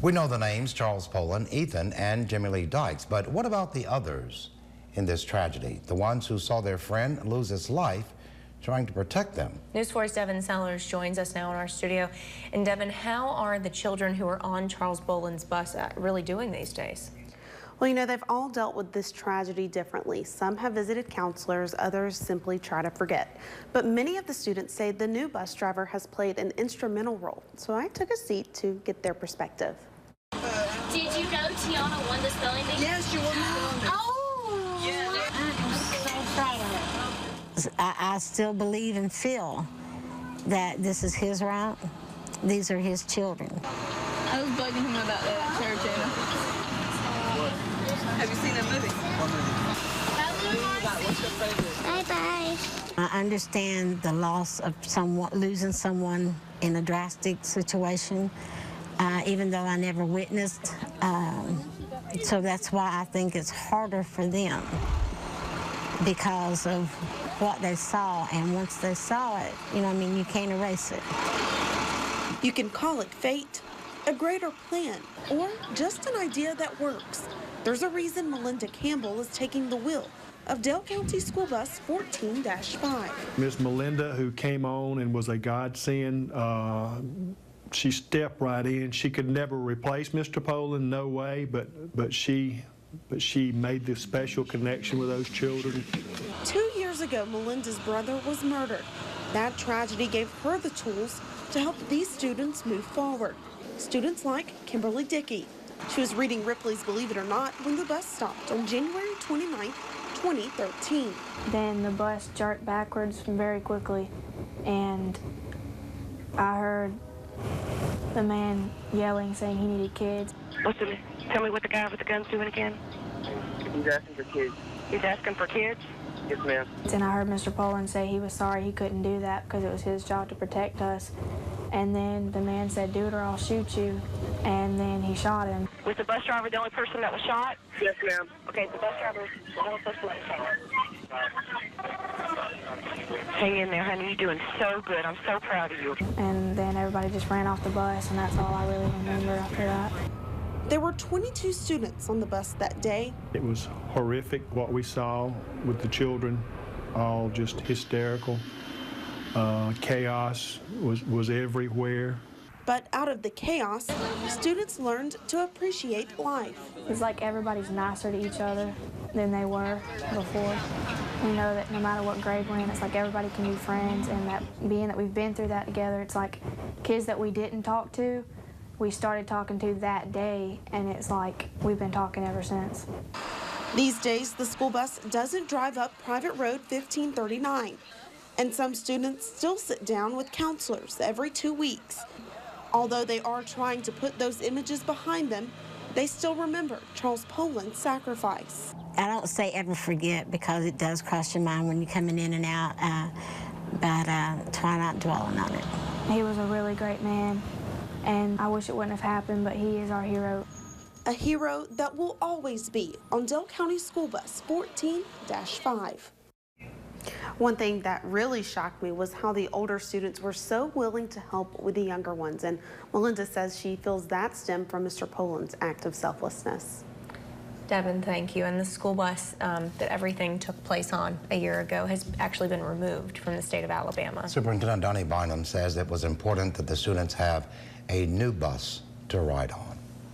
We know the names Charles Poland, Ethan, and Jimmy Lee Dykes, but what about the others in this tragedy? The ones who saw their friend lose his life trying to protect them. News 4's Devon Sellers joins us now in our studio. And Devon, how are the children who are on Charles Poland's bus really doing these days? Well, you know, they've all dealt with this tragedy differently. Some have visited counselors, others simply try to forget. But many of the students say the new bus driver has played an instrumental role. So I took a seat to get their perspective. Did you know Tiana won the spelling bee? Yes, you won the spelling bee. Oh! Yeah. I'm so proud of her. I still believe and feel that this is his route. These are his children. I was bugging him about that church, Anna. Have you seen that movie? What's your favorite? Bye-bye. I understand the loss of someone, losing someone in a drastic situation, even though I never witnessed. So that's why I think it's harder for them because of what they saw. And once they saw it, you know, I mean, you can't erase it. You can call it fate, a greater plan, or just an idea that works. There's a reason Melinda Campbell is taking the wheel of Dale County School Bus 14-5. Miss Melinda, who came on and was a godsend, she stepped right in. She could never replace Mr. Poland, no way, but she made this special connection with those children. 2 years ago, Melinda's brother was murdered. That tragedy gave her the tools to help these students move forward. Students like Kimberly Dickey. She was reading Ripley's Believe It or Not when the bus stopped on January 29, 2013. Then the bus jerked backwards very quickly, and I heard the man yelling, saying he needed kids. Tell me what the guy with the gun's doing again. He's asking for kids. He's asking for kids? Yes, ma'am. And I heard Mr. Poland say he was sorry he couldn't do that because it was his job to protect us. And then the man said, "Do it or I'll shoot you." And then he shot him. Was the bus driver the only person that was shot? Yes, ma'am. Okay, the bus driver was the only person that was shot. Hang in there, honey. You're doing so good. I'm so proud of you. And then everybody just ran off the bus, and that's all I really remember after that. There were 22 students on the bus that day. It was horrific what we saw with the children, all just hysterical. Chaos was everywhere. But out of the chaos, students learned to appreciate life. It's like everybody's nicer to each other than they were before. We know that no matter what grade we're in, it's like everybody can be friends, and that being that we've been through that together, it's like kids that we didn't talk to, we started talking to that day, and it's like we've been talking ever since. These days, the school bus doesn't drive up Private Road 1539, and some students still sit down with counselors every 2 weeks. Although they are trying to put those images behind them, they still remember Charles Poland's sacrifice. I don't say ever forget because it does cross your mind when you're coming in and out, but try not dwelling on it. He was a really great man, and I wish it wouldn't have happened, but he is our hero. A hero that will always be on Dale County School Bus 14-5. One thing that really shocked me was how the older students were so willing to help with the younger ones, and Melinda says she feels that stemmed from Mr. Poland's act of selflessness. Devon, thank you. And the school bus that everything took place on a year ago has actually been removed from the state of Alabama. Superintendent Donnie Bynum says it was important that the students have a new bus to ride on.